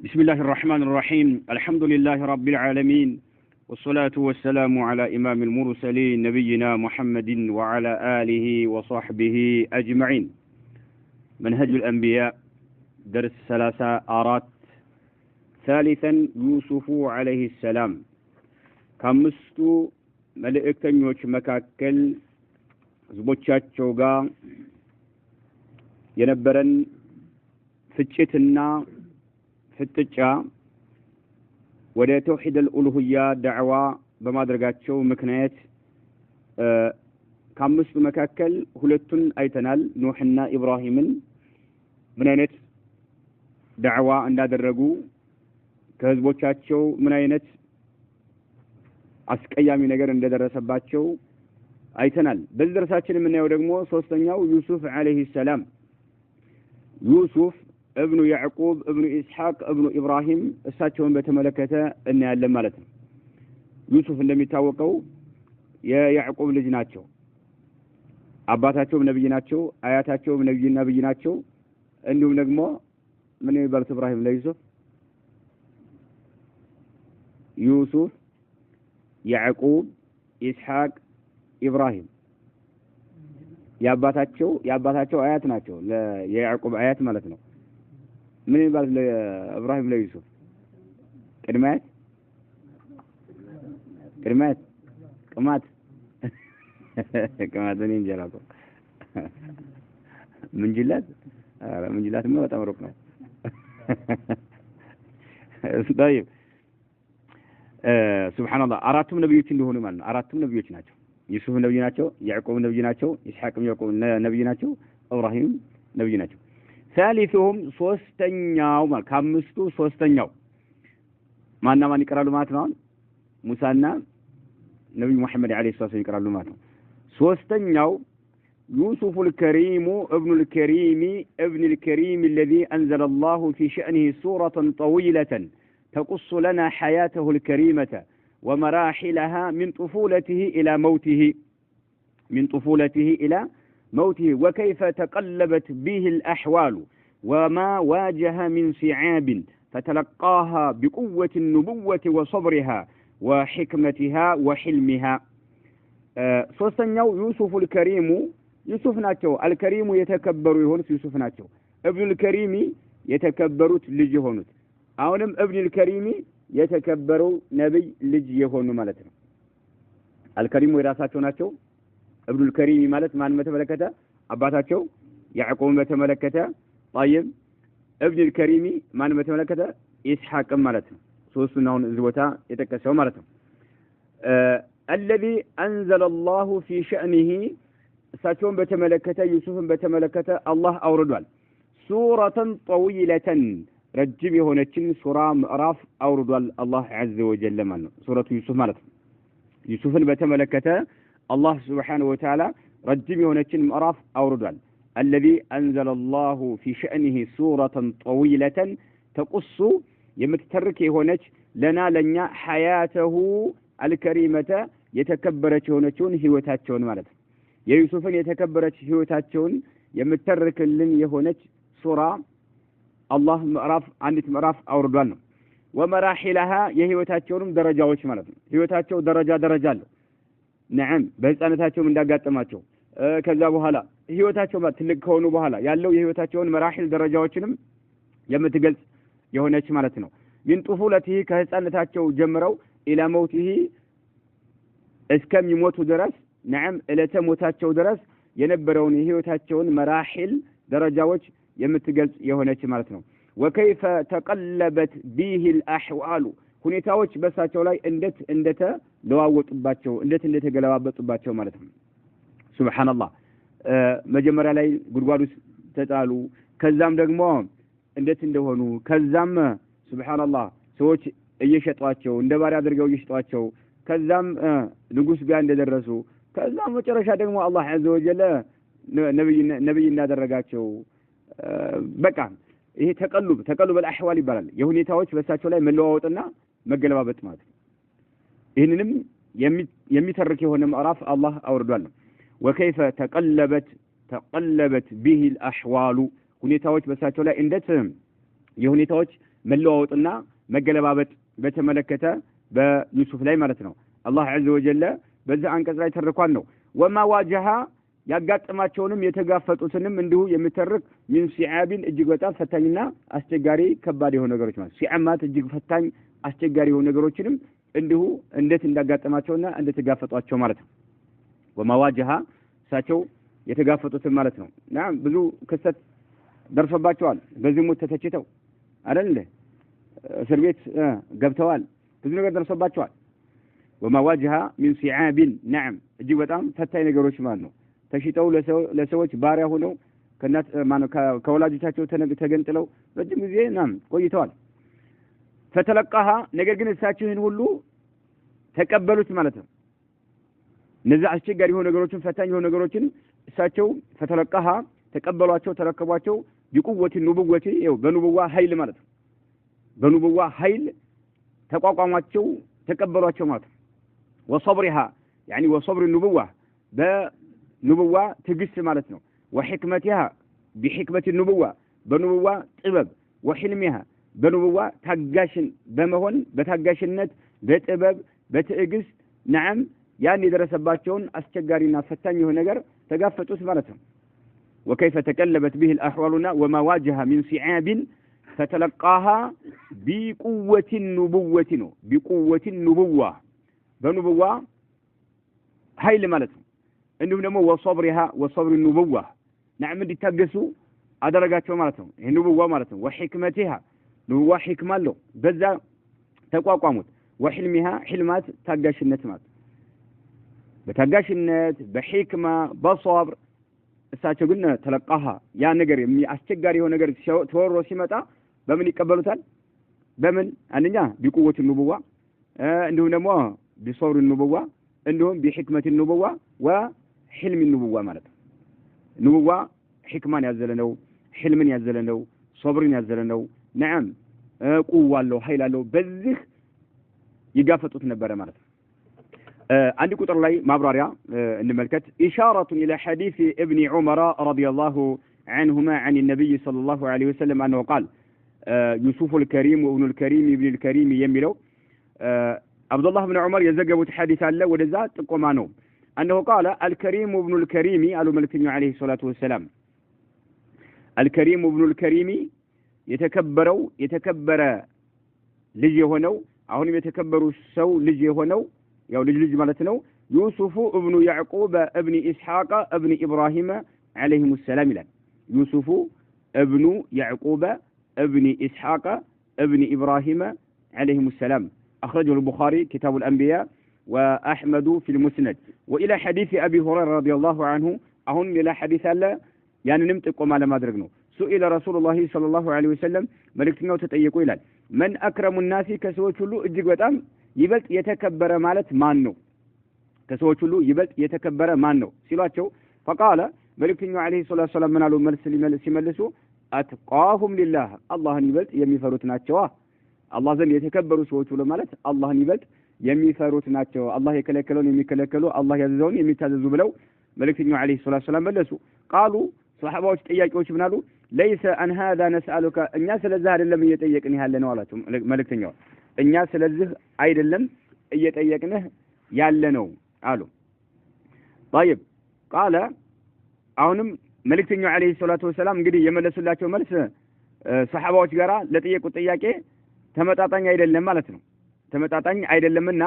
بسم الله الرحمن الرحيم الحمد لله رب العالمين والصلاة والسلام على إمام المرسلين نبينا محمد وعلى آله وصحبه أجمعين. منهج الأنبياء درس 3 ثالثا يوسف عليه السلام كمستو ملئكتنيوش مكاكل زبوتشاتشو غا ينبرن فتشتنا ፍጥጫ ወደ ተውሂድ አልኡሉሂያ ዳዕዋ በማድረጋቸው ምክንያት ከአምስቱ መካከል ሁለቱን አይተናል። ኑህና ኢብራሂምን ምን አይነት ዳዕዋ እንዳደረጉ ከህዝቦቻቸው ምን አይነት አስቀያሚ ነገር እንደደረሰባቸው አይተናል። በዚህ ደርሳችን የምናየው ደግሞ ሶስተኛው ዩሱፍ አለይሂ ሰላም ዩሱፍ ابن يعقوب ابن إسحاق ابن إبراهيم እሳቸውን በተመለከተ እናያለን ማለት ነው። ዩሱፍ እንደሚታወቀው የያዕቆብ ልጅ ናቸው። አባታቸው ነብይ ናቸው፣ አያታቸው ነብይ ናቸው። እንዲሁም ደግሞ ምን ይባላል ኢብራሂም ለዩሱፍ ዩሱፍ ያዕቆብ ኢስሐቅ ኢብራሂም የአባታቸው አያት ናቸው። የያዕቆብ አያት ማለት ነው። ምን ይባላል ለኢብራሂም ለዩሱፍ ቅድማት ቅማት ነው እንጀራው ምንጅላት ነው በጣም ሩቅ ነው። طيب ሱብሃንአላህ አራቱም ነብዮች እንደሆኑ ማለት ነው። አራቱም ነብዮች ናቸው። ዩሱፍ ነብይ ናቸው፣ ያዕቆብ ነብይ ናቸው፣ ኢስሐቅም ያዕቆብ ነብይ ናቸው፣ ኢብራሂም ነብይ ናቸው። ثالثهم ሶስተኛው ማለት ከአምስቱ ሶስተኛው ማን ይቀራሉ ማለት ነው? ሙሳና ነብዩ መሐመድ አለይሂ ሰላም ይቀራሉ ማለት ነው። ሶስተኛው يوسف الكريم ابن الكريم الذي أنزل الله في شأنه سورة طويلة تقص لنا حياته الكريمة ومراحلها من طفولته إلى موته وكيف تقلبت به الأحوال وما واجه من صعاب فتلقاها بقوة النبوة وصبرها وحكمتها وحلمها. ሶስተኛው ዩሱፍ الكريم ዩሱፍ ናቸው። አልከሪሙ የተከበሩ የሆኑት ዩሱፍ ናቸው። ابن الكريم የተከበሩት ልጅ የሆኑት አሁንም ابن الكريم የተከበሩ ነብይ ልጅ የሆኑ ማለት ነው። አልከሪሙ የራሳቸው ናቸው። ابن الكريم ማለት ማን በተመለከተ አባታቸው ያዕቆብን በተመለከተ طيب ابن الكريم ማን በተመለከተ ኢስሐቅ ማለት ነው። ሶስቱን አሁን እዚህ ቦታ የተከሰው ማለት ነው። الذي أنزل الله في شأنه እሳቸውን በተመለከተ ዩሱፍን በተመለከተ አላህ አውርዷል። ሱረተን ጠዊለተን ረጅም የሆነችን ሱራ ምዕራፍ አውርዷል አላህ ዐዘ ወጀል ማለት ነው። ሱረቱ ዩሱፍ ማለት ነው። ዩሱፍን በተመለከተ الله سبحانه وتعالى رجم يونتشن مراف أوردوال الذي أنزل الله في شأنه سورة طويلة تقص يمتترك يونتش لنا لنيا حياته الكريمة يتكبرت يونتشون هيوتاتشون مالت يا يوسف يتكبرت هيوتاتشون يمتترك لن يونتش سورة الله مراف عندت مراف أوردوال ومراحلها يهيوتاتشون درجات مالت هيوتاتشو درجة نعم በህፃነታቸው እንዳጋጠማቸው ከዛ በኋላ ህይወታቸው ትልቅ ከሆኑ በኋላ ያለው የህይወታቸውን መራሂል ደረጃዎችንም የምትገልጽ የሆነች ማለት ነው። من طفولته ከህፃነታቸው ጀምረው الى موته እስከሚሞቱ ድረስ نعم እለተ ሞታቸው ድረስ የነበረውን የህይወታቸውን መራሂል ደረጃዎች የምትገልጽ የሆነች ማለት ነው። وكيف تقلبت به الاحوال ሁኔታዎች በሳቸው ላይ እንዴት እንደተለዋወጡባቸው እንደተገለባበጡባቸው ማለት ነው። ሱብሃንአላህ መጀመሪያ ላይ ጉድጓዱ ተጣሉ። ከዛም ደግሞ እንዴት እንደሆኑ ከዛም ሱብሃንአላህ ሰዎች እየሸጧቸው እንደ ባሪያ አድርገው እየሸጧቸው ከዛም ንጉስ ጋር እንደደረሱ ከዛም መጨረሻ ደግሞ አላህ ዐዘ ወጀል ነብይ እንዳደረጋቸው በቃ ይሄ ተቀሉብ الأحوال ይባላል። የሁኔታዎች በሳቸው ላይ መለዋወጥና መገለባበጥ ማለት ነው። ይሄንንም የሚተርክ የሆነ ምዕራፍ አላህ አውርዷል። وكيف تقلبت به الأحوال ሁኔታዎች በሳቸው ላይ እንዴት የሁኔታዎች መለዋወጥና መገለባበጥ በተመለከተ በዩሱፍ ላይ ማለት ነው አላህ عز وجل በዛ አንቀጽ ላይ ተርኳን ነው ወማ ዋጀሃ ያጋጠማቸውንም የተጋፈጡትንም እንዲሁ የሚተርክ ምን ሲዓቢን እጅግ በጣም ፈታኝና አስቸጋሪ ከባድ የሆኑ ነገሮች ማለት ሲዓማት እጅግ ፈታኝ አስቸጋሪ የሆኑ ነገሮችንም እንዲሁ እንዴት እንዳጋጠማቸውና እንደተጋፈጧቸው ማለት ነው ወማ ዋጀሃ ሳቸው የተጋፈጡትን ማለት ነው እና ብዙ ክስተት ደርሶባቸዋል በዝሙት ተተችተው አይደል እስር ቤት ገብተዋል ብዙ ነገር ደርሶባቸዋል وما واجه من صعاب نعم እጅግ በጣም ፈታኝ ነገሮች ማለት ነው ተሽጠው ለሰዎች ባሪያ ሆነው ከናት ማነው ከወላጆቻቸው ተገንጥለው ረጅም ጊዜ ናም ቆይተዋል فتلقاها ነገር ግን እሳቸውን ሁሉ ተቀበሉት ማለት ነው እነዚህ አስቸጋሪ የሆኑ ነገሮችን ፈታኝ የሆኑ ነገሮችን እሳቸው فتلقاها ተቀበሏቸው ተረከቧቸው بقوه النبوه ይው በንቡዋ ኃይል ማለት ነው በንቡዋ ኃይል ተቋቋሟቸው ተቀበሏቸው ማለት ነው وصبرها يعني وصبر النبوة بنبوة تجس مالتنا وحكمتها بحكمة النبوة بنبوة طبب وحلمها بنبوة تجاشن بمهون بتجاشنت بتبب بتجس نعم يعني درس باتشون أستجارنا فتانيه نجر تجافتوس مالتهم وكيف تكلبت به الأحوالنا وما واجه من صعاب فتلقاها بقوة النبوة بقوة النبوة بنبوة هاي اللي مالتهم انهم نمو وصبرها وصبر النبوة نعم دي تقسوا ادرجاتهم مالتهم النبوة مالتهم وحكمتها نبوة حكمة له بذا تقاقمت وحلمها حلمات تقاشنت مالت بتقاشنت بحكمة بصبر اساتشو قلنا تلقاها يا نقر يمي اشتقاري هو نقر تورو سيمتا بمن يقبلوتال بمن اننا بقوة النبوة انهم نمو بصور النبوة عندهم بحكمة النبوة وحلم النبوة مالت النبوة حكمة يزلنو حلم يزلنو صبر يزلنو نعم قوة له حيل له بذخ يقافتوا تنبرة مالت عندي كتر لي مابراريا الملكة إشارة إلى حديث ابن عمر رضي الله عنهما عن النبي صلى الله عليه وسلم أنه قال يوسف الكريم وابن الكريم ابن الكريم يملو عبد الله بن عمر يزقبوا حديث الله ولذا تقومانو أنه قال الكريم ابن الكريم قالوا ملكنا عليه الصلاة والسلام الكريم ابن الكريم يتكبر لجي هونو أهونم يتكبروا السو لجي هونو يو لجي مالتنو يوسف ابن يعقوب ابن إسحاق ابن إبراهيم عليهم السلام لن يوسف ابن يعقوب ابن إسحاق ابن إبراهيم عليهم السلام أخرجه البخاري كتاب الأنبياء وأحمد في المسند وإلى حديث أبي هريرة رضي الله عنه أهون إلى حديث الله يعني نمتقوا ما لما درقناه سئل رسول الله صلى الله عليه وسلم ملكتنا وتتأيقوا إلى من أكرم الناس كسوة له اجيق وطام يبلت يتكبر مالت مانو كسوة له يبلت يتكبر مانو سلاتشو فقال ملكتنا عليه الصلاة والسلام من قالوا ملسوا أتقاهم لله الله يبلت يميفرتنا تشواه الله زن يتكبروا سوى له مالت الله يبلت يميفرتنا تشواه الله يكلكلون يميكلكلوا الله يزون يميتاززوا بلو ملكتنا عليه الصلاة والسلام ملسوا قالوا صحابة تياكوش بنالو ليس أن هذا نسألك الناس للزهر لم يتيقني هل نوالتهم ملكتنا الناس للزهر عيد لم يتيقنه يالنو قالوا طيب قال አሁንም መልእክተኛው አለይሂ ሰላቱ ወሰለም እንግዲህ የመለሱላቸው መልስ ሰሃባዎች ጋራ ለጠየቁት ጥያቄ ተመጣጣኝ አይደለም ማለት ነው ተመጣጣኝ አይደለምና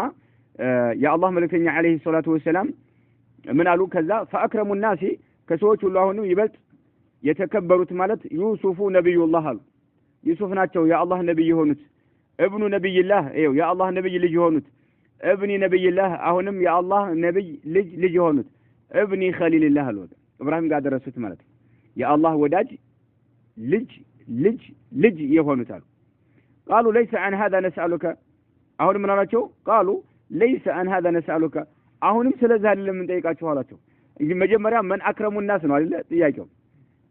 የአላህ መልእክተኛ አለይሂ ሰላቱ ወሰለም ምን አሉ ከዛ فاكرم الناس ከሰዎች ሁሉ አሁን ይበልጥ የተከበሩት ማለት ዩሱፍ ነብዩላህ አሉ ዩሱፍ ናቸው የአላህ ነብይ የሆኑት ابن نبي الله ايው የአላህ ነብይ ልጅ የሆኑት ابن نبي الله አሁንም የአላህ ነብይ ልጅ የሆኑት ابن خليل الله አሉ ኢብራሂም ጋር ደረሱት ማለት ነው የአላህ ወዳጅ ልጅ የሆኑት አሉ قالوا ليس عن هذا نسألك አሁን ምን አላቸው قالوا ليس عن هذا نسألك አሁንም ስለዚህ አይደለም እንጠይቃችሁ አላቸው እንግዲህ መጀመሪያ من اكرم الناس ነው አይደል ጥያቄው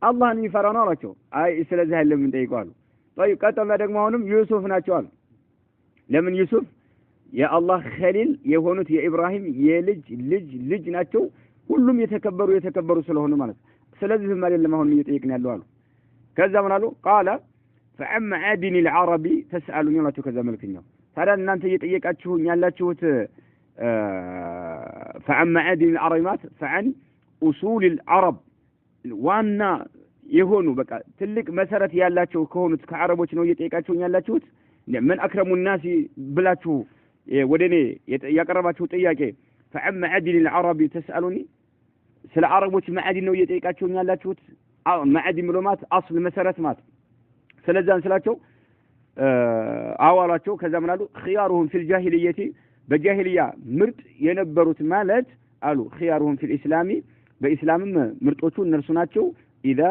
አላህን ይፈራ ነው አላቸው አይ ስለዚህ አይደለም እንጠይቀው አሉ طيب ቀጠለ ደግሞ አሁንም ዩሱፍ ናቸው አሉ ለምን ዩሱፍ የአላህ ኸሊል የሆኑት የኢብራሂም ልጅ ናቸው ሁሉም የተከበሩ ስለሆነ ማለት ስለዚህ ማለት ለማሁን እየጠየቅን ያለው አሉ ከዛ ምን አሉ قال فعن معادن العرب تسألون الله كذا ملكنا ترى أن أنت يتيقاتشون يالاتشوت فعن معادن العرب مات فعن أصول العرب وانا يهونوا بقى تلك مسارة يالاتشو كهونت كعربوش نو يتيقاتشون يالاتشوت من أكرم الناس بلاتشو ودني يقرباتشو تياكي فعن معادن العرب تسألوني سل عربوش معادن نو يتيقاتشون يالاتشوت معادن ملومات أصل مسارة مات سلزان سلاتشو أولاتشو كذا منالو خيارهم في الجاهلية بجاهلية مرت ينبروت مالت قالوا خيارهم في الإسلام بإسلام مرتوتو نرسوناتشو إذا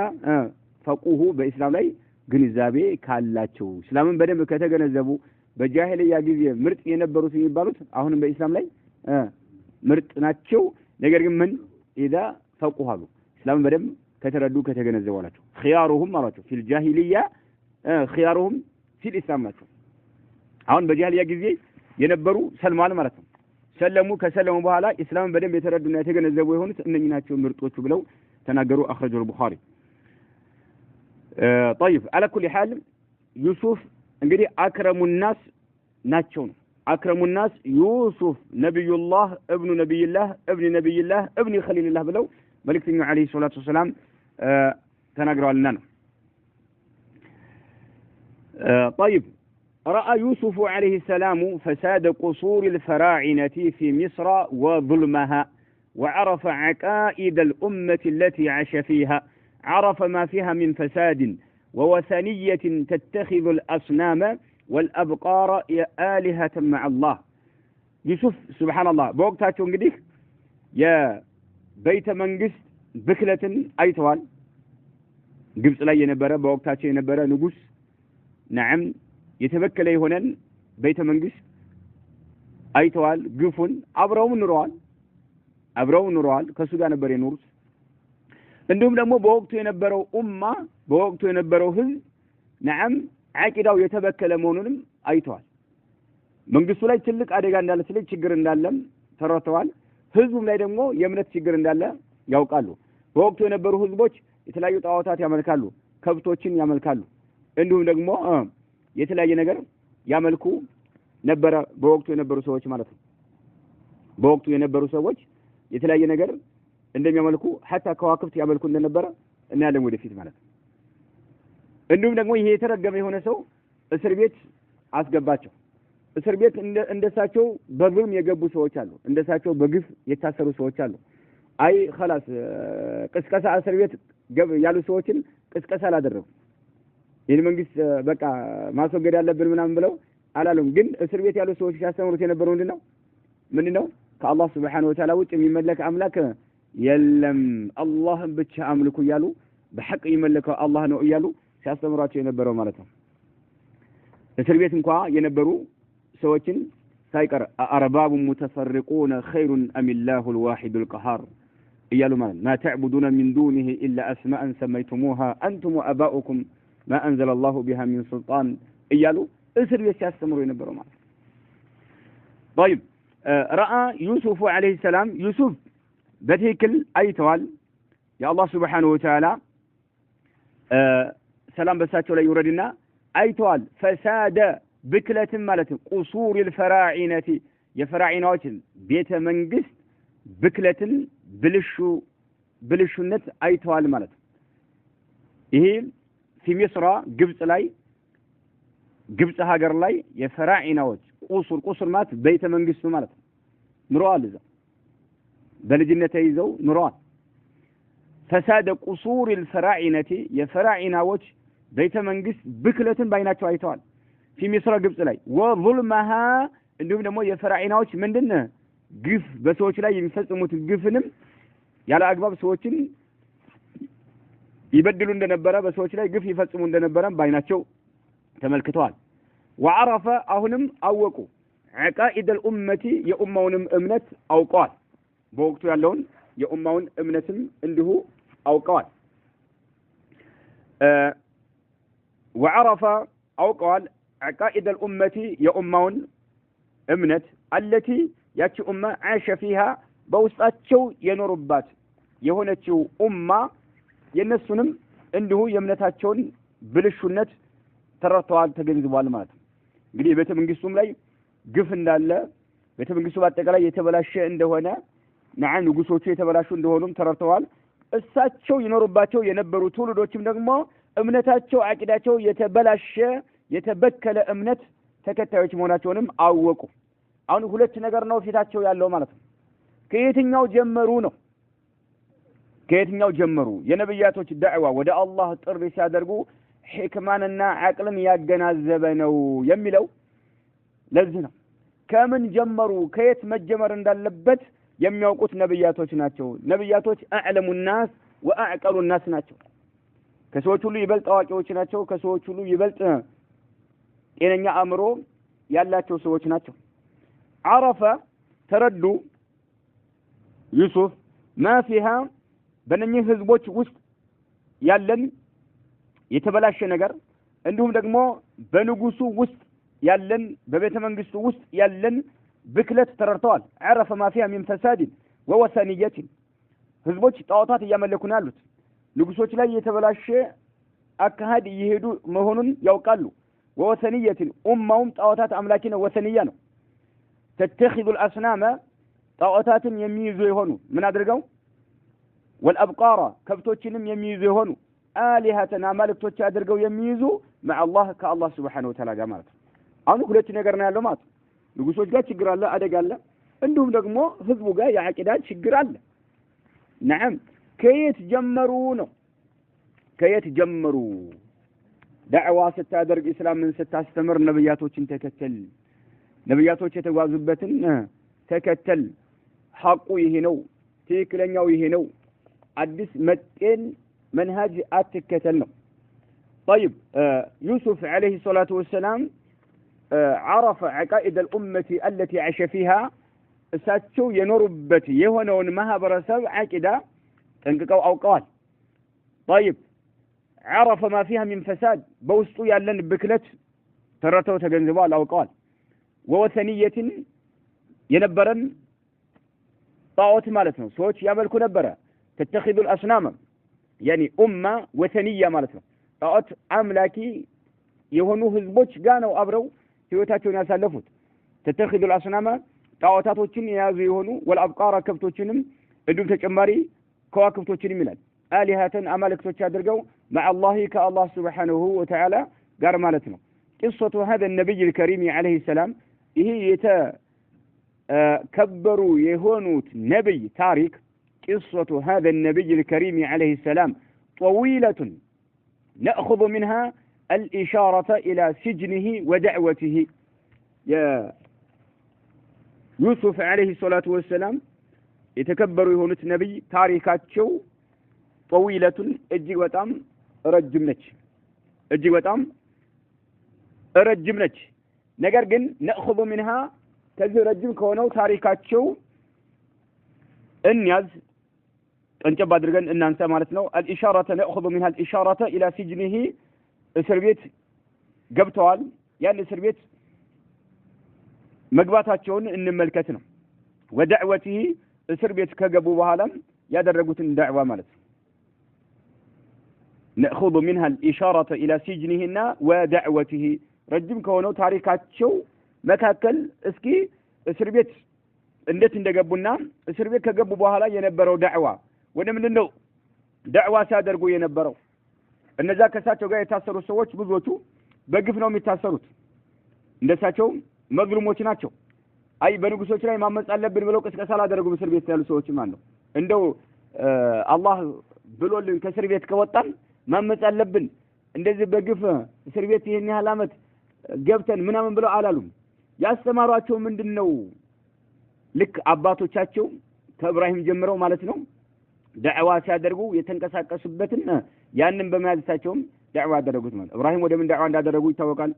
فقوه بإسلام لي جنزابي كالاتشو إسلام بدم كتجنزبو بجاهلية جزية مرت ينبروت يباروت أهون بإسلام لي مرت ناتشو نجر من إذا فقوه هذا إسلام بدم كتردو كتجنزبو لاتشو خيارهم مراتو في الجاهلية خيارهم في الإسلام ماتوا አሁን በጃህሊያ ጊዜ የነበሩ ሰልማን ማለት ነው ሰለሙ ከሰለሙ በኋላ እስላም በደንብ የተረዱና የተገነዘቡ የሆኑት እነኚህ ናቸው ምርጦቹ ብለው ተናገሩ اخرجوا البخاري طيب على كل حال يوسف እንግዲህ اكرم الناس ናቸው ነው اكرم الناس يوسف نبي الله ابن نبي الله ابن نبي الله ابن خليل الله ብለው መልእክተኛው عليه الصلاه والسلام ተናግረዋልና ነው طيب رأى يوسف عليه السلام فساد قصور الفراعنة في مصر وظلمها وعرف عقائد الأمة التي عاش فيها عرف ما فيها من فساد ووثنية تتخذ الأصنام والأبقار آلهة مع الله يوسف سبحان الله بوقتها تنقديك يا بيت منقس بكلة أيتوال قبس لا ينبرا بوقتها ينبرا نقص نعم يتبكل يهونن بيت منقس أيتوال قفن أبرو نروال كسوغا نبر ينورس عندهم لما بوقتو ينبروا أمة بوقتو ينبروا هز نعم عاكداو يتبكل مونونم أيتوال منقسو لاي تلك أدقا اندالة سلي تشقر اندالة تراتوال هزبهم لاي دمو يمنت تشقر اندالة يوقالو بوقتو ينبروا هزبوش يتلايو طاوتات يعملكالو كبتوچين يعملكالو عندهم ደግሞ የተለያየ ነገር ያመልኩ ነበር በወቅቱ የነበሩ ሰዎች ማለት ነው በወቅቱ የነበሩ ሰዎች የተለያየ ነገር እንደሚያመልኩ حتى ከዋክብት ያመልኩ እንደነበረ እናያለን ወደፊት ማለት ነው እንዲሁም ደግሞ ይሄ የተረገመ የሆነ ሰው እስር ቤት አስገባቸው እስር ቤት እንደሳቸው በግልም የገቡ ሰዎች አሉ እንደሳቸው በግፍ የታሰሩ ሰዎች አሉ አይ خلاص ቅስቀሳ እስር ቤት ያሉ ሰዎችን ቅስቀሳ አላደረጉ ይሄን መንግስት በቃ ማስወገድ ያለብን ምናምን ብለው አላሉም ግን እስር ቤት ያሉ ሰዎች ሲያስተምሩት የነበረው ምንድነው ከአላህ Subhanahu Wa Ta'ala ውጭ የሚመለክ አምላክ የለም አላህን ብቻ አምልኩ ይያሉ በሐቅ የሚመለከው አላህ ነው ይያሉ ሲያስተምሯቸው የነበረው ማለት ነው እስር ቤት እንኳን የነበሩ ሰዎችን ሳይቀር አርባቡ ሙተፈርቁን ኸይሩን አሚላሁ الواحد القهار ይያሉ ማለት ما تعبدون من دونه إلا أسماء سميتموها أنتم وآباؤكم ما أنزل الله بها من سلطان إيالو اسر يستمروا ينبروا معه طيب رأى يوسف عليه السلام يوسف بتيكل أيتوال يا الله سبحانه وتعالى سلام بساتو لا يردنا أيتوال فساد بكلة مالت قصور الفراعنة يفراعنات بيت منقس بكلة بلشو النت أيتوال مالت إيه في مصر قبص هاجر لاي يفراعناوت قصر مات بيت منقس مالت نروال ذا بلجنة يزو نروال فساد قصور الفراعنة يفراعناوت بيت منقس بكلة بيناتو ايتوال في مصر قبص لاي وظلمها عندهم دمو يفراعناوت من دنه قف بسوچ لاي يفصموت قفنم يالا اغباب سوچن يبدلوا እንደነበረ በሰዎች ላይ ግፍ ይፈጽሙ እንደነበረ ባይናቸው ተመልክተዋል وعرف አሁንም አወቁ عقائد الامه የኡማውንም እምነት አውቀዋል በወቅቱ ያለውን የኡማውን እምነትም እንዲሁ አውቀዋል وعرف አውቀዋል عقائد الامه የኡማውን እምነት التي ያቺ ኡማ عاش فيها በውስጣቸው የኖሩባት የሆነችው ኡማ የነሱንም እንዲሁ የእምነታቸውን ብልሹነት ተረድተዋል ተገንዝበዋል ማለት ነው እንግዲህ ቤተ መንግስቱም ላይ ግፍ እንዳለ ቤተ መንግስቱ በአጠቃላይ የተበላሸ እንደሆነ ነዓም ንጉሶቹ የተበላሹ እንደሆኑም ተረድተዋል እሳቸው ይኖርባቸው የነበሩ ትውልዶችም ደግሞ እምነታቸው አቂዳቸው የተበላሸ የተበከለ እምነት ተከታዮች መሆናቸውንም አወቁ አሁን ሁለት ነገር ነው ፊታቸው ያለው ማለት ነው ከየትኛው ጀመሩ ነው ከየትኛው ጀመሩ የነብያቶች ዳዕዋ ወደ አላህ ጥሪ ሲያደርጉ ሕክማንና አቅልን ያገናዘበ ነው የሚለው ለዚህ ነው ከምን ጀመሩ ከየት መጀመር እንዳለበት የሚያውቁት ነብያቶች ናቸው ነብያቶች አዕለሙ الناس ወአዕቀሉ الناس ናቸው ከሰዎች ሁሉ ይበልጥ አዋቂዎች ናቸው ከሰዎች ሁሉ ይበልጥ ጤነኛ አእምሮ ያላቸው ሰዎች ናቸው عرف ተረዱ ዩሱፍ ما فيها በእነኚህ ህዝቦች ውስጥ ያለን የተበላሸ ነገር እንዲሁም ደግሞ በንጉሱ ውስጥ ያለን በቤተ መንግስቱ ውስጥ ያለን ብክለት ተረድተዋል عرف ما فيها من فساد ووثنية ህዝቦች ጣዖታት እያመለኩ ነው ያሉት ንጉሶች ላይ የተበላሸ አካሄድ እየሄዱ መሆኑን ያውቃሉ ووثنية ኡማውም ጣዖታት አምላኪ ነው ወሰንያ ነው تتخذ الأصنام ጣዖታትን የሚይዙ ይሆኑ ምን አድርገው والأبقار كبتوچንም የሚይዙ ይሆኑ آلهتنا مالكቶች አድርገው የሚይዙ مع الله كالله سبحانه وتعالى ጋር ማለት ነው አሁን ሁለት ነገር ነው ያለው ማለት ንጉሶች ጋር ችግር አለ አደጋ አለ እንዲሁም ደግሞ ህዝቡ ጋር የአቂዳ ችግር አለ نعم ከየት ጀመሩ ነው ከየት ጀመሩ ዳዕዋ ስታደርግ እስላምን ስታስተምር ነብያቶችን ተከተል ነብያቶች የተጓዙበትን ተከተል ሐቁ ይሄ ነው ትክክለኛው ይሄ ነው አዲስ መጤን መንሃጅ አትከተል ነው طيب يوسف عليه الصلاة والسلام عرف عقائد الأمة التي عاش فيها እሳቸው የኖሩበት የሆነውን ማህበረሰብ አቂዳ ጠንቅቀው አውቀዋል طيب عرف ما فيها من فساد በውስጡ ያለን ብክለት ተረተው ተገንዝበዋል አውቀዋል ووثنية የነበረን ጣዖት ማለት ነው ሰዎች ያመልኩ ነበረ تتخذ الأصنام يعني أمة وثنية ማለት ነው ጣዖት አምላኪ የሆኑ ህዝቦች ጋር ነው አብረው ህይወታቸውን ያሳለፉት تتخذ الأصنام ጣዖታቶችን የያዙ የሆኑ والأبقار ከብቶችንም እንዲሁም ተጨማሪ ከዋክብቶችንም ይላል آلهةን አማልክቶች አድርገው مع الله كالله سبحانه وتعالى ጋር ማለት ነው قصة هذا النبي الكريم عليه السلام ይሄ የተከበሩ የሆኑት ነብይ ታሪክ قصة هذا النبي الكريم عليه السلام طويلة نأخذ منها الإشارة إلى سجنه ودعوته يا يوسف عليه الصلاة والسلام يتكبر يهونت نبي تاريخاتشو طويلة اجي وطام رجمنش ነገር ግን نأخذ منها ከዚህ ረጅም ከሆነው ታሪካቸው እንያዝ እንጨባ አድርገን እናንተ ማለት ነው الإشارة نأخذ منها الإشارة إلى سجنه እስር ቤት ገብተዋል ያን እስር ቤት መግባታቸውን እንመልከት ነው ወደዕወته እስር ቤት ከገቡ በኋላም ያደረጉትን ዳዕዋ ማለት ነው نأخذ منها الإشارة إلى سجنهن ودعوته ረጅም ከሆነው ታሪካቸው መካከል እስኪ እስር ቤት እንዴት እንደገቡና እስር ቤት ከገቡ በኋላ የነበረው ዳዕዋ ወደ ምንድነው ዳዕዋ ሲያደርጉ የነበረው እነዛ ከሳቸው ጋር የታሰሩ ሰዎች ብዙዎቹ በግፍ ነው የሚታሰሩት እንደሳቸው መግሉሞች ናቸው አይ በንጉሶች ላይ ማመጽ አለብን ብለው ቅስቀሳ አላደረጉ እስር ቤት ያሉ ሰዎች ማለት ነው እንደው አላህ ብሎልን ከእስር ቤት ከወጣን ማመጽ አለብን እንደዚህ በግፍ እስር ቤት ይሄን ያህል አመት ገብተን ምናምን ብለው አላሉም ያስተማሯቸው ምንድነው ልክ አባቶቻቸው ከኢብራሂም ጀምረው ማለት ነው ዳዕዋ ሲያደርጉ የተንቀሳቀሱበትን ያንን በመያዛቸውም ዳዕዋ አደረጉት ማለት ኢብራሂም ወደ ምን ዳዕዋ እንዳደረጉ ይታወቃል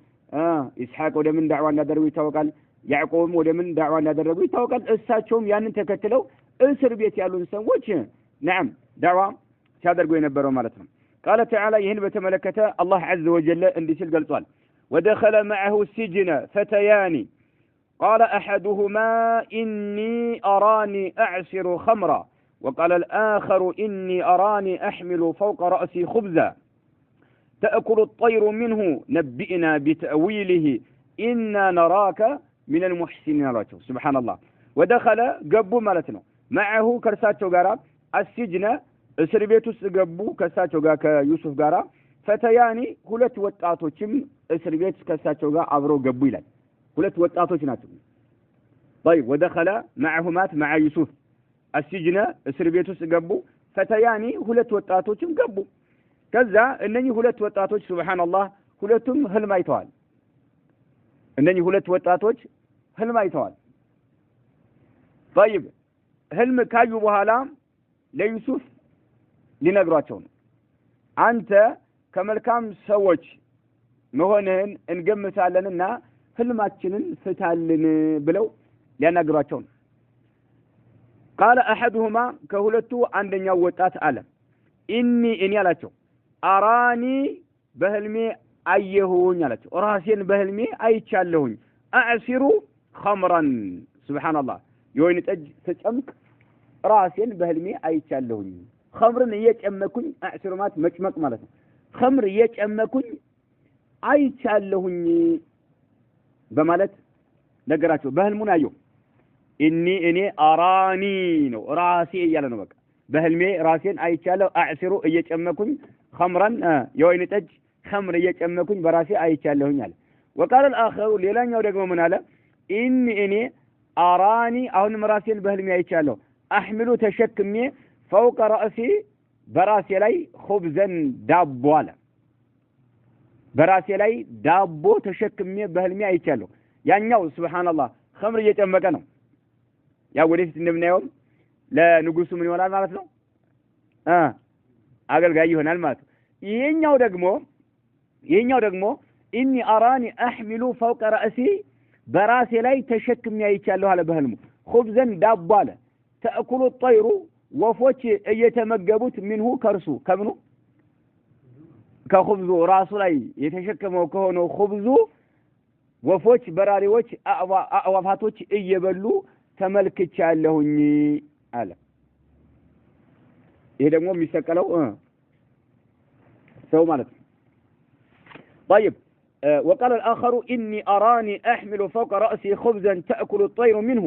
ኢስሐቅ ወደ ምን ዳዕዋ እንዳደረጉ ይታወቃል ያዕቆብም ወደ ምን ዳዕዋ እንዳደረጉ ይታወቃል እሳቸውም ያንን ተከትለው እስር ቤት ያሉን ሰዎች نعم ዳዕዋ ሲያደርጉ የነበረው ማለት ነው قال تعالى ይህን በተመለከተ አላህ عز وجل እንዲህ ሲል ገልጿል ودخل معه السجن فتيان قال أحدهما إني أراني أعصر خمرا وقال الآخر إني أراني أحمل فوق رأسي خبزا تأكل الطير منه نبئنا بتأويله إنا نراك من المحسنين راتو سبحان الله ودخل قبو مالتنا معه كرساتو غارا السجن እስር ቤት ውስጥ ገቡ ከሳቸው ጋር ከዩሱፍ ጋራ ፈተያኒ ሁለት ወጣቶችም እስር ቤት ከሳቸው ጋር አብረው ገቡ ይላል ሁለት ወጣቶች ናቸው طيب ودخل معهما مع يوسف السجن እስር ቤት ውስጥ ገቡ ፈተያኒ ሁለት ወጣቶችም ገቡ ከዛ እነኚህ ሁለት ወጣቶች ሱብሃንአላህ ሁለቱም ህልም አይተዋል እነኚህ ሁለት ወጣቶች ህልም አይተዋል طيب ህልም ካዩ በኋላ ለዩሱፍ ሊነግሯቸው ነው አንተ ከመልካም ሰዎች መሆንህን እንገምታለንና ህልማችንን ፍታልን ብለው ሊያናግሯቸው ነው قال احدهما ከሁለቱ አንደኛው ወጣት አለ እኔ አላቸው አራኒ በህልሜ አየሁኝ አላቸው ራሴን በህልሜ አይቻለሁኝ አዕሲሩ ኸምራን ሱብሃንአላህ የወይን ጠጅ ተጨምቅ ራሴን በህልሜ አይቻለሁኝ ኸምርን እየጨመኩኝ አዕሲሩማት መጭመቅ ማለት ነው ኸምር እየጨመኩኝ አይቻለሁኝ በማለት ነገራቸው በህልሙን አየሁ እኔ አራኒ ነው ራሴ እያለ ነው በቃ በህልሜ ራሴን አይቻለሁ አዕሲሩ እየጨመኩኝ ኸምራን የወይን ጠጅ ኸምር እየጨመኩኝ በራሴ አይቻለሁኝ አለ وقال الاخر ሌላኛው ደግሞ ምን አለ እኔ አራኒ አሁንም ራሴን በህልሜ አይቻለሁ አህምሉ ተሸክሜ فوق رأسي براسي لاي خبزا دابو على براسي لاي دابو تشكمي بهلمي አይቻለሁ ያኛው سبحان الله خمر እየጨመቀ ነው ያ ወደፊት እንደምናየው ለንጉሱ ምን ይሆናል ማለት ነው አገልጋይ ይሆናል ማለት ይሄኛው ደግሞ اني اراني احمل فوق رأسي براسي لاي تشكمي አይቻለሁ አለ በህልሙ خبزا دابو على تأكل الطير ወፎች እየተመገቡት ምንሁ ከርሱ ከምኑ ከኹብዙ ራሱ ላይ የተሸከመው ከሆነ ኹብዙ ወፎች በራሪዎች አዋፋቶች እየበሉ ተመልክቻለሁኝ አለ ይሄ ደግሞ የሚሰቀለው ሰው ማለት ነው طيب وقال الآخر إني أراني أحمل فوق رأسي خبزا تأكل الطير منه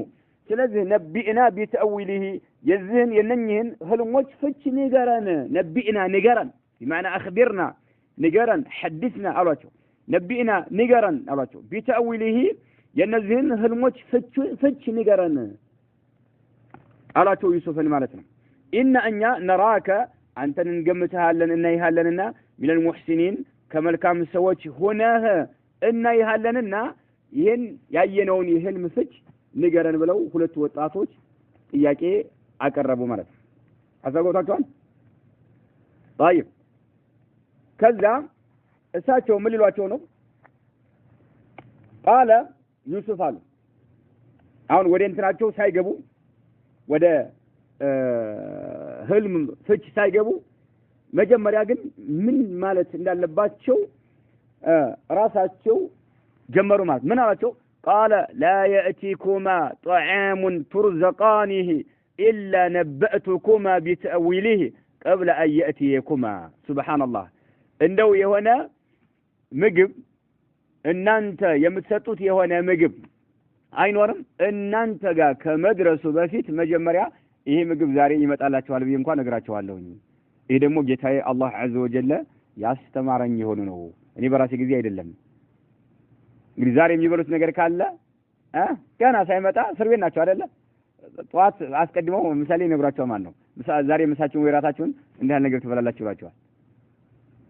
ስለዚህ ነቢእና ቢተአዊሊሂ የዚህን የነኝህን ህልሞች ፍች ንገረን ነቢእና ንገረን بمعنى أخبرنا ንገረን حدثنا አሏቸው ነቢእና ንገረን አሏቸው ቢተአዊሊሂ የነዚህን ህልሞች ፍች ንገረን አሏቸው ዩሱፍን ማለት ነው إن እኛ ነራከ አንተን እንገምትሃለን እናይሃለንና من المحسنين ከመልካም ሰዎች ሆነህ እናይሃለንና ይህን ያየነውን የህልም ፍች ንገረን ብለው ሁለት ወጣቶች ጥያቄ አቀረቡ ማለት ነው አሳጎታቸዋል طيب ከዛ እሳቸው ምን ሊሏቸው ነው قال ዩሱፍ አሉ አሁን ወደ እንትናቸው ሳይገቡ ወደ ህልም ፍች ሳይገቡ መጀመሪያ ግን ምን ማለት እንዳለባቸው ራሳቸው ጀመሩ ማለት ምን አላቸው قال لا يأتيكما طعام ترزقانه إلا نبأتكما بتأويله قبل أن يأتيكما سبحان الله እንደው የሆነ ምግብ እናንተ የምትሰጡት የሆነ ምግብ አይኖርም እናንተ ጋር ከመድረሱ በፊት መጀመሪያ ይሄ ምግብ ዛሬ ይመጣላችኋል ብዬ እንኳን ነግራችኋለሁ ይሄ ደግሞ ጌታዬ አላህ عز وجل ያስተማረኝ ይሆን ነው እኔ በራሴ ጊዜ አይደለም እንግዲህ ዛሬ የሚበሉት ነገር ካለ ገና ሳይመጣ እስር ቤት ናቸው አይደለ ጧት አስቀድመው ምሳሌ ነግራቸው ማን ነው ዛሬ ምሳችሁን ወይራታችሁን እንደ ያለ ነገር ትበላላችሁ ይላቸዋል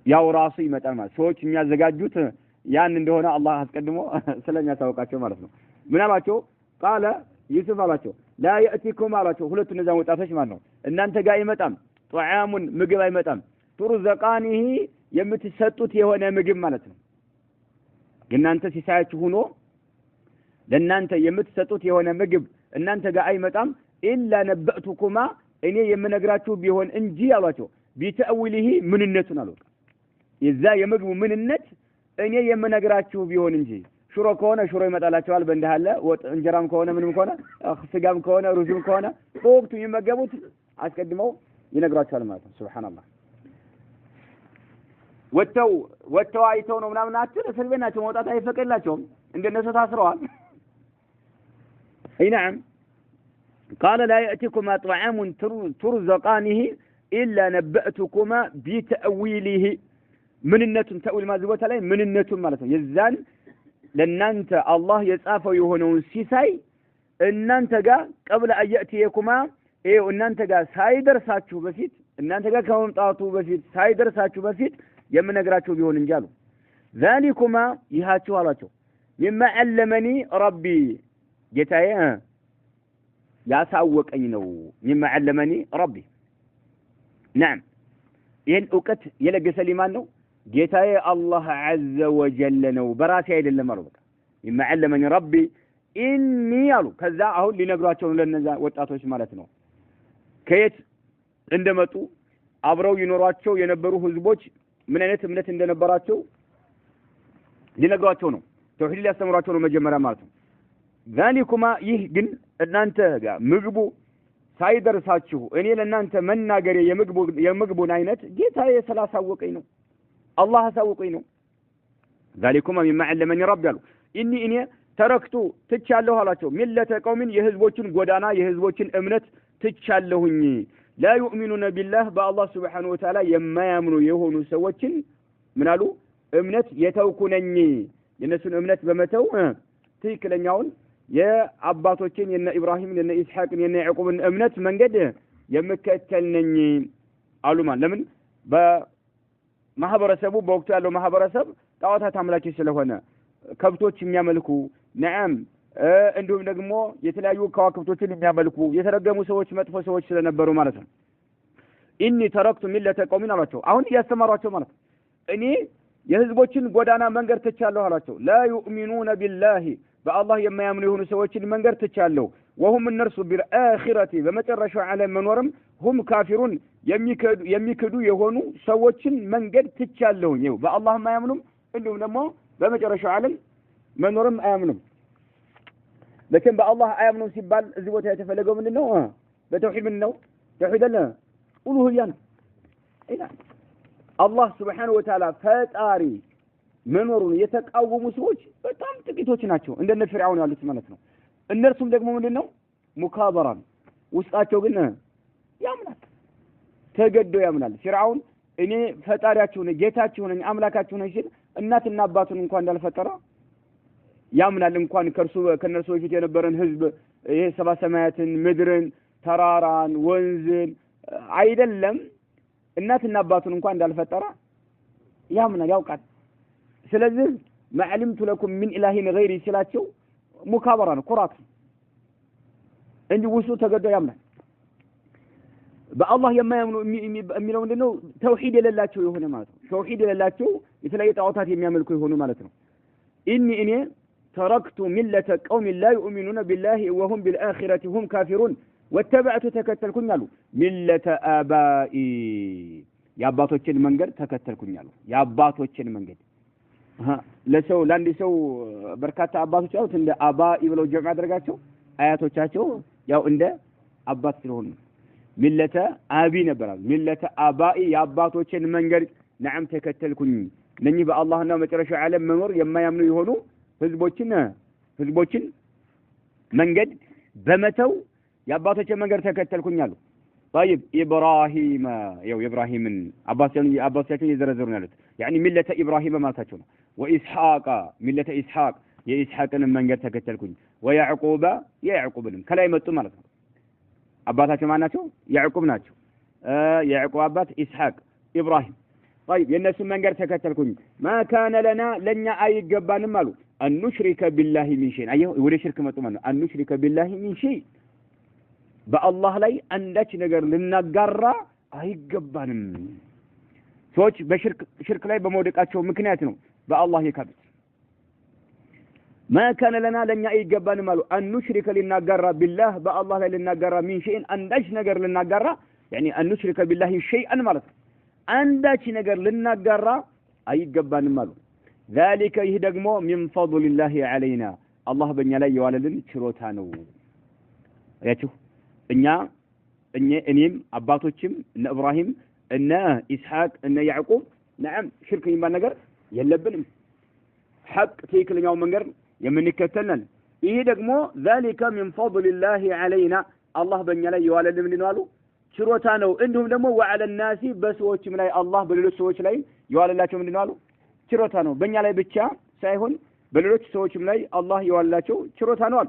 ያው ራሱ ይመጣል ማለት ሰዎች የሚያዘጋጁት ያን እንደሆነ አላህ አስቀድሞ ስለሚያሳውቃቸው ማለት ነው ምን አላቸው قال ዩሱፍ አላቸው لا يأتيكم አላቸው ሁለቱ እነዛ ወጣቶች ማለት ነው እናንተ ጋር አይመጣም طعامን ምግብ አይመጣም ترزقانه የምትሰጡት የሆነ ምግብ ማለት ነው እናንተ ሲሳያችሁ ሆኖ ለእናንተ የምትሰጡት የሆነ ምግብ እናንተ ጋር አይመጣም ኢላ ነበእቱኩማ እኔ የምነግራችሁ ቢሆን እንጂ አሏቸው ቢተአዊሊሂ ምንነቱን አሉ የዛ የምግቡ ምንነት እኔ የምነግራችሁ ቢሆን እንጂ ሽሮ ከሆነ ሽሮ ይመጣላችኋል በእንደሃለ ወጥ እንጀራም ከሆነ ምንም ከሆነ ስጋም ከሆነ ሩዝም ከሆነ ወቅቱ የሚመገቡት አስቀድመው ይነግራችኋል ማለት ነው ሱብሃንአላህ ወተው አይተው ነው ምናምን አትል እስር ቤት ናቸው መውጣት አይፈቀድላቸውም እንደነሱ ታስረዋል اي نعم قال لا يأتيكما طعام ترزقانه إلا نبأتكما بتأويله ምንነቱን ተውል ማዝቦታ ላይ ምንነቱን ማለት ነው የዛን ለናንተ አላህ የጻፈው የሆነውን ሲሳይ እናንተ ጋር قبل أن يأتيكما እናንተ ጋር ሳይደርሳችሁ በፊት እናንተ ጋር ከመምጣቱ በፊት ሳይደርሳችሁ በፊት የምነግራችሁ ቢሆን እንጂ አሉ ذلكما ይሃችሁ አላቸው مما علمني ربي ጌታዬ ያሳወቀኝ ነው مما علمني ربي نعم ይሄን ዕውቀት የለገሰልኝ ማን ነው ጌታዬ አላህ عز وجل ነው በራሴ አይደለም አሉ በቃ مما علمني ربي إني አሉ ከዛ አሁን ሊነግሯቸው ለነዛ ወጣቶች ማለት ነው ከየት እንደመጡ አብረው ይኖሯቸው የነበሩ ህዝቦች ምን አይነት እምነት እንደነበራቸው ሊነግሯቸው ነው ተውሂድ ሊያስተምሯቸው ነው መጀመሪያ ማለት ነው ذلكما ይህ ግን እናንተ ጋር ምግቡ ሳይደርሳችሁ እኔ ለእናንተ መናገሬ የምግቡን አይነት ጌታዬ ስላሳወቀኝ ነው አላህ አሳወቀኝ ነው ذلكما مما علمني ربي አሉ እኔ ተረክቱ ትቻለሁ አላቸው ሚለተ ቀውሚን የህዝቦችን ጎዳና የህዝቦችን እምነት ትቻለሁኝ لا يؤمنون بالله بالله سبحانه وتعالى የማያምኑ የሆኑ ሰዎችን ምን አሉ እምነት የተውኩነኝ የነሱን እምነት በመተው ትክክለኛውን የአባቶችን የነ ኢብራሂም የነ ኢስሐቅን የነ ያዕቆብን እምነት መንገድ የምከተል ነኝ አሉ ማለት ለምን በማህበረሰቡ በወቅቱ ያለው ማህበረሰብ ጣዖታት አምላኪ ስለሆነ ከብቶች የሚያመልኩ ነዓም እንዲሁም ደግሞ የተለያዩ ከዋክብቶችን የሚያመልኩ የተረገሙ ሰዎች መጥፎ ሰዎች ስለነበሩ ማለት ነው ኢኒ ተረክቱ ሚለተ ቀውሚን አላቸው አሁን ያስተማሯቸው ማለት እኔ የህዝቦችን ጎዳና መንገድ ትቻለሁ አላቸው لا يؤمنون بالله በአላህ የማያምኑ የሆኑ ሰዎችን መንገድ ትቻለሁ وهم النرس بالآخرة በመጨረሻው ዓለም መኖርም هم ካፊሩን የሚክዱ የሆኑ ሰዎችን መንገድ ትቻለሁ ነው በአላህ የማያምኑም እንዲሁም ደግሞ በመጨረሻው ዓለም መኖርም አያምኑም ለከን በአላህ አያምኑም ሲባል እዚህ ቦታ የተፈለገው ምንድነው በተውሂድ ምንድነው ተውሂድ አለ ኡሉሂያ ነው ኢላ አላህ Subhanahu Wa Ta'ala ፈጣሪ መኖሩን የተቃወሙ ሰዎች በጣም ጥቂቶች ናቸው እንደነ ፍርዓውን ያሉት ማለት ነው እነርሱም ደግሞ ምንድነው ሙካበራን ውስጣቸው ግን ያምናል ተገደው ያምናል ፍርዓውን እኔ ፈጣሪያችሁ ነኝ ጌታችሁ ነኝ አምላካችሁ ነኝ ሲል እናትና አባቱን እንኳን እንዳልፈጠረ ያምናል እንኳን ከነርሱ በፊት የነበረን ህዝብ ይሄ ሰባ ሰማያትን ምድርን ተራራን ወንዝን አይደለም እናትና አባቱን እንኳን እንዳልፈጠረ ያምናል ያውቃል ስለዚህ ማዕልምቱ ለኩም ምን ኢላሂን ገይሪ ሲላቸው ሙካበራ ነው ኩራት እንጂ ውስጡ ተገደው ያምናል በአላህ የማያምኑ የሚለው ምንድነው ተውሂድ የሌላቸው የሆነ ማለት ነው ተውሂድ የሌላቸው የተለያየ ጣዖታት የሚያመልኩ የሆኑ ማለት ነው እኔ تركت ملة قوم لا يؤمنون بالله وهم بالآخرة هم كافرون واتبعت تكتلكن يالو ملة آبائي يا አባቶችን መንገድ ተከተልኩኝ ያሉ ያ አባቶችን መንገድ ለሰው ላንዲ ሰው በርካታ አባቶች አሉት እንደ አባኢ ብለው ጀምዕ አድርጋቸው አያቶቻቸው ያው እንደ አባት ስለሆኑ ሚለተ አቢ ነበራል ሚለተ አባኢ ያ አባቶችን መንገድ ነዓም ተከተልኩኝ ነኝ በአላህና መጨረሻው ዓለም መኖር የማያምኑ የሆኑ ህዝቦችን መንገድ በመተው የአባቶችን መንገድ ተከተልኩኝ አሉ طيب ابراهيم ያው ኢብራሂምን አባቶቻቸው የዘረዘሩ ያሉት يعني ملة ابراهيم ማለታቸው ነው واسحاق ملة اسحاق የኢስሐቅን መንገድ ተከተልኩኝ ويعقوب የያዕቆብንም ከላይ መጡ ማለት ነው አባታቸው ማን ናቸው ያዕቆብ ናቸው የያዕቆብ አባት ኢስሐቅ ኢብራሂም طيب የነሱ መንገድ ተከተልኩኝ ما كان لنا لنا አይገባንም አሉ أن نشرك بالله من شيء أيه ወደ ሽርክ መጡ ማለት ነው أن نشرك بالله من شيء በአላህ ላይ አንዳች ነገር ልናጋራ አይገባንም ሰዎች በሽርክ ላይ በመውደቃቸው ምክንያት ነው በአላህ የካዱት ما كان لنا لنا አይገባንም አሉ أن نشرك ልናጋራ بالله በአላህ ላይ ልናጋራ من شيء አንዳች ነገር ልናጋራ يعني أن نشرك بالله شيئا ማለት ነው አንዳች ነገር ልናጋራ አይገባንም አሉ ذلك ይህ ደግሞ من فضل الله علينا الله በእኛ ላይ የዋለልን ችሮታ ነው ያችሁ እኔም አባቶችም እነ ኢብራሂም እነ ኢስሐቅ እነ ያዕቆብ نعم شرك የሚባል ነገር የለብንም ሐቅ ትክክለኛው መንገድ የምንከተልን ይሄ ደግሞ ذلك من فضل الله علينا الله በእኛ ላይ የዋለልን ምንድነው አሉ ችሮታ ነው እንዲሁም ደግሞ وعلى الناس በሰዎችም ላይ አላህ በሌሎች ሰዎች ላይ የዋለላቸው ምንድነው አሉ ችሮታ ነው በእኛ ላይ ብቻ ሳይሆን በሌሎች ሰዎችም ላይ አላህ የዋለላቸው ችሮታ ነው አሉ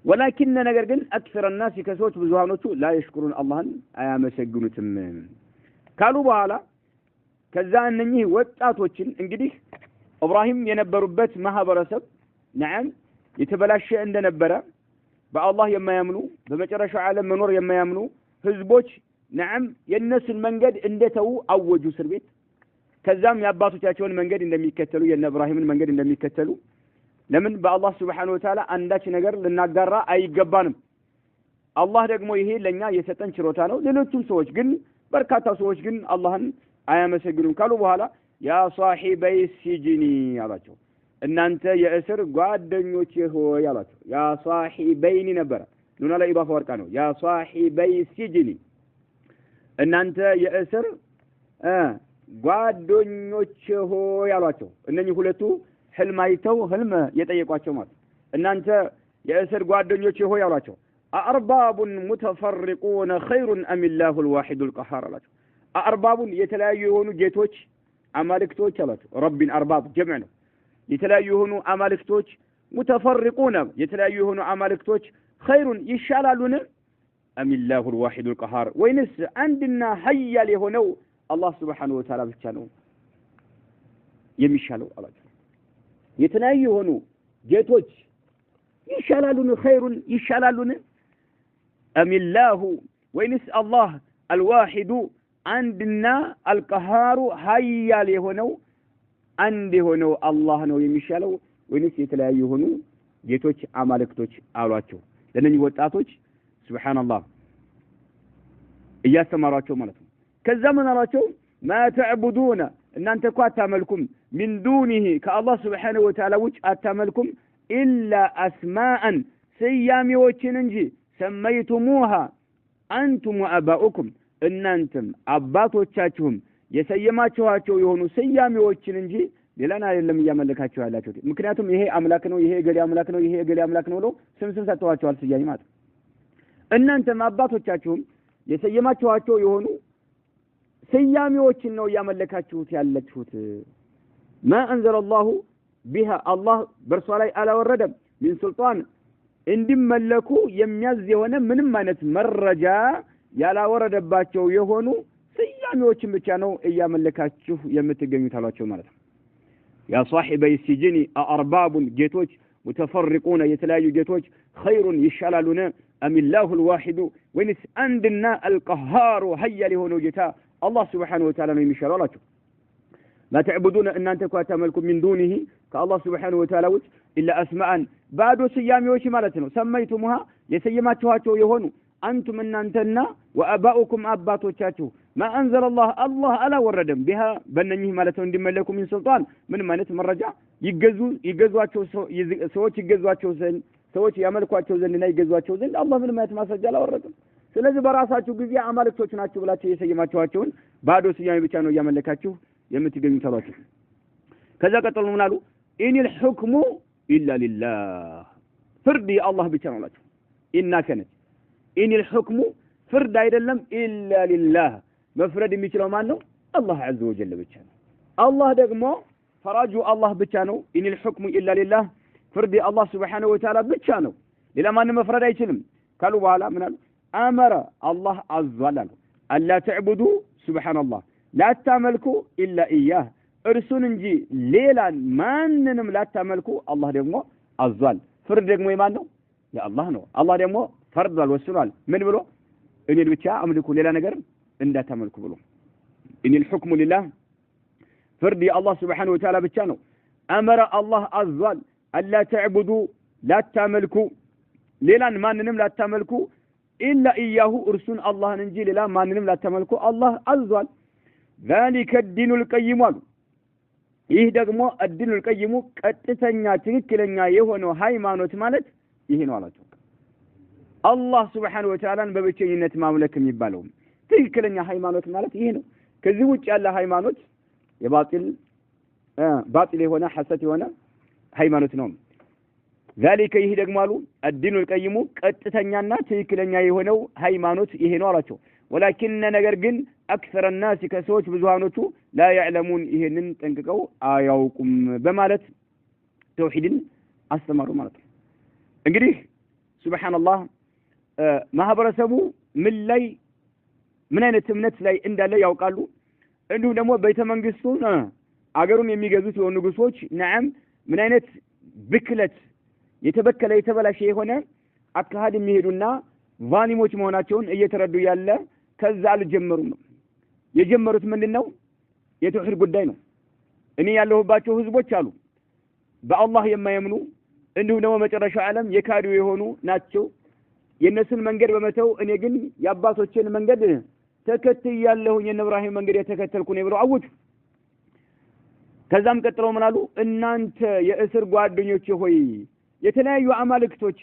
ولكن ነገር ግን اكثر الناس ከሰዎች ብዙሃኖቹ لا يشكرون አላህን አያመሰግኑትም ካሉ በኋላ ከዛ እነኚህ ወጣቶችን እንግዲህ ኢብራሂም የነበሩበት ማህበረሰብ نعم የተበላሸ እንደነበረ በአላህ የማያምኑ በመጨረሻው ዓለም መኖር የማያምኑ ህዝቦች نعم የነሱን መንገድ እንደተው አወጁ እስር ቤት ከዛም ያባቶቻቸውን መንገድ እንደሚከተሉ የነ ኢብራሂምን መንገድ እንደሚከተሉ ለምን በአላህ Subhanahu Wa Ta'ala አንዳች ነገር ልናጋራ አይገባንም አላህ ደግሞ ይሄ ለኛ የሰጠን ችሮታ ነው ሌሎችም ሰዎች ግን በርካታ ሰዎች ግን አላህን አያመሰግኑም ካሉ በኋላ ያ صاحبي السجن አላቸው እናንተ የእስር ጓደኞቼ ሆይ አላቸው ያ صاحبين ነበር ኑና ላይ ኢባፋ ወርቃ ነው ያ صاحبي السجن እናንተ የእስር ጓደኞቼ ሆይ አላቸው እነኚህ ሁለቱ ህልም አይተው ህልም የጠየቋቸው ማለት እናንተ የእስር ጓደኞቼ ሆይ አላቸው أأرباب متفرقون خير أم الله الواحد القهار አላቸው أأرباب የተለያዩ የሆኑ ጌቶች አማልክቶች አላቸው ረቢን አርባብ ጀምዕ ነው የተለያዩ የሆኑ አማልክቶች متفرقون የተለያዩ የሆኑ አማልክቶች خير ይሻላሉን أم الله الواحد القهار ወይንስ አንድና ኃያል የሆነው አላህ Subhanahu Wa Ta'ala ብቻ ነው የሚሻለው አላቸው የተለያዩ የሆኑ ጌቶች ይሻላሉን خير ይሻላሉን أم الله ወይንስ አላህ الواحد عندنا القهار ኃያል የሆነው አንድ የሆነው አላህ ነው የሚሻለው ወይንስ የተለያዩ የሆኑ ጌቶች አማልክቶች አሏቸው ለነኚህ ወጣቶች ሱብሃንአላህ እያስተማሯቸው ማለት ነው ከዛ ምን አሏቸው ما تعبدون እናንተ እኮ አታመልኩም من دونه ከአላህ Subhanahu Wa Ta'ala ውጭ አታመልኩም إلا أسماء ስያሜዎችን እንጂ سميتموها أنتم وأباؤكم እናንተም አባቶቻችሁም የሰየማችኋቸው የሆኑ ስያሜዎችን እንጂ ሌላና አይደለም ያመለካችሁ ያላችሁ ምክንያቱም ይሄ አምላክ ነው ይሄ ገሌ አምላክ ነው ይሄ ገሌ አምላክ ነው ስም ሰጥተዋቸዋል ስያሜ ማለት እናንተም አባቶቻችሁም የሰየማችኋቸው የሆኑ ስያሜዎችን ነው ያመለካችሁት ያላችሁት ما أنزل الله بها الله በርሷ ላይ አላወረደም من سلطان እንዲመለኩ የሚያዝ የሆነ ምንም አይነት መረጃ ያላወረደባቸው የሆኑ ስያሜዎችን ብቻ ነው እያመለካችሁ የምትገኙት አሏቸው ማለት ነው ያ صاحبي السجن أأرباب ጌቶች متفرقون የተለያዩ ጌቶች خير ይሻላሉን أم الله الواحد ወይንስ አንድና القهار ኃያል የሆነው ጌታ الله سبحانه وتعالى ነው የሚሻለው አላቸው ما تعبدون ان انت كاتملكم من دونه كالله سبحانه وتعالى وجه الا اسماء بعد سياميዎች ማለት ነው ሰማይቱሙሃ የሰየማችኋቸው የሆኑ አንቱም እናንተና ወአባኡኩም አባቶቻችሁ ما انزل الله الله الا ወረደም بها በእነኚህ ማለት ነው እንዲመለኩ من سلطان ምን ማለት መረጃ ይገዟቸው ሰዎች ይገዟቸው ዘንድ ሰዎች ያመልኳቸው ዘንድና ይገዟቸው ዘንድ አላህ ምን ማለት ማስረጃ አላወረደም ስለዚህ በራሳችሁ ጊዜ አማልክቶች ናችሁ ብላችሁ የሰየማችኋቸውን ባዶ ስያሜ ብቻ ነው ያመለካችሁ የምትገኙት አሏቸው ከዛ ቀጥሎ ምን አሉ ኢኒል ሁክሙ ኢላ ሊላህ ፍርድ የአላህ ብቻ ነው አላቸው ኢና ከነት ኢኒል ሁክሙ ፍርድ አይደለም ኢላ ሊላህ መፍረድ የሚችለው ማን ነው አላህ عز وجل ብቻ ነው አላህ ደግሞ ፈራጁ አላህ ብቻ ነው ኢኒል ሁክሙ ኢላ ሊላህ ፍርድ የአላህ Subhanahu Wa Ta'ala ብቻ ነው ሌላ ማንም መፍረድ አይችልም ካሉ በኋላ ምን አሉ አመረ አላህ አዟል አሉ አላ ተዕቡዱ ሱብሃንአላህ لا تملكوا إلا إياه እርሱን እንጂ ሌላን ማንንም ላታመልኩ አላህ ደግሞ አዟል ፍርድ ደግሞ የማን ነው የአላህ ነው አላህ ደግሞ ፈርዷል ወስኗል ምን ብሎ እኔን ብቻ አምልኩ ሌላ ነገር እንዳታመልኩ ብሎ ኢኒል ሁክሙ ሊላህ ፍርድ የአላህ Subhanahu Wa Ta'ala ብቻ ነው አመረ አላህ አዟል አላ ተዕቡዱ ላታመልኩ ሌላን ማንንም ላታመልኩ ኢላ ኢያሁ እርሱን አላህን እንጂ ሌላ ማንንም ላታመልኩ አላህ አዟል ذلك الدين القيم ይህ ደግሞ الدين القيم ቀጥተኛ ትክክለኛ የሆነው ሃይማኖት ማለት ይሄ ነው አላቸው አላህ Subhanahu Wa Ta'ala በብቸኝነት ማምለክ የሚባለው ትክክለኛ ሃይማኖት ማለት ይሄ ነው ከዚህ ውጭ ያለ ሃይማኖት ባጢል የሆነ ሐሰት የሆነ ሃይማኖት ነው ذلك ይሄ ደግሞ አሉ الدين القيم ቀጥተኛና ትክክለኛ የሆነው ሃይማኖት ይሄ ነው አላቸው ولكن ነገር ግን اكثر الناس ከሰዎች ብዙሃኖቹ لا يعلمون ይሄንን ጠንቅቀው አያውቁም በማለት ተውሂድን አስተማሩ ማለት ነው እንግዲህ ሱብሃንአላህ ማህበረሰቡ ምን አይነት እምነት ላይ እንዳለ ያውቃሉ እንዲሁም ደግሞ ቤተመንግስቱን አገሩን የሚገዙት የሆኑ ንጉሶች ነዓም ምን አይነት ብክለት የተበላሸ የሆነ አካሃድ የሚሄዱና ቫሊሞች መሆናቸውን እየተረዱ ያለ ከዛ አልጀመሩም ነው የጀመሩት ምንድነው የተውሂድ ጉዳይ ነው እኔ ያለሁባቸው ህዝቦች አሉ በአላህ የማያምኑ እንዲሁም ደግሞ መጨረሻው ዓለም የካዱ የሆኑ ናቸው የነሱን መንገድ በመተው እኔ ግን የአባቶችን መንገድ ተከትያለሁ የኢብራሂም መንገድ የተከተልኩ ነው ብለው አውጁ ከዛም ቀጥለው ምን አሉ እናንተ የእስር ጓደኞች ሆይ የተለያዩ አማልክቶች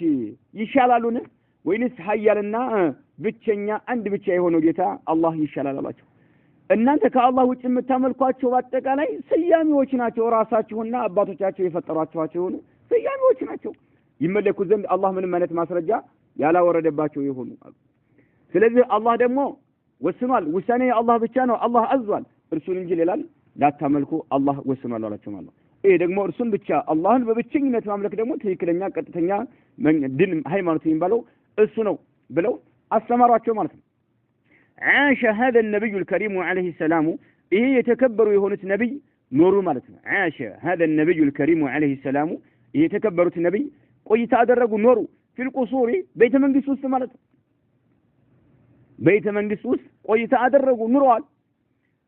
ይሻላሉን ወይንስ ኃያልና ብቸኛ አንድ ብቻ የሆነው ጌታ አላህ ይሻላል አላቸው እናንተ ከአላህ ውጭ የምታመልኳቸው በአጠቃላይ ስያሜዎች ናቸው ራሳችሁና አባቶቻችሁ የፈጠሯቸው ስያሜዎች ናቸው ይመለኩ ዘንድ አላህ ምንም አይነት ማስረጃ ያላወረደባቸው ይሆኑ ስለዚህ አላህ ደግሞ ወስኗል ውሳኔ አላህ ብቻ ነው አላህ አዟል እርሱን እንጂ ሌላን ላታመልኩ አላህ ወስኗል አላቸው ማለት ነው ይሄ ደግሞ እርሱን ብቻ አላህን በብቸኝነት ማምለክ ደግሞ ትክክለኛ ቀጥተኛ ድን ሃይማኖት የሚባለው እሱ ነው ብለው አስተማሯቸው ማለት ነው عاش هذا النبي الكريم عليه السلام ይሄ የተከበሩ የሆኑት ነብይ ኖሩ ማለት ነው عاش هذا النبي الكريم عليه السلام ይሄ የተከበሩት ነብይ ቆይታ አደረጉ ኖሩ في القصور ቤተ መንግስት ውስጥ ማለት ነው ቤተ መንግስት ውስጥ ቆይታ አደረጉ ኑረዋል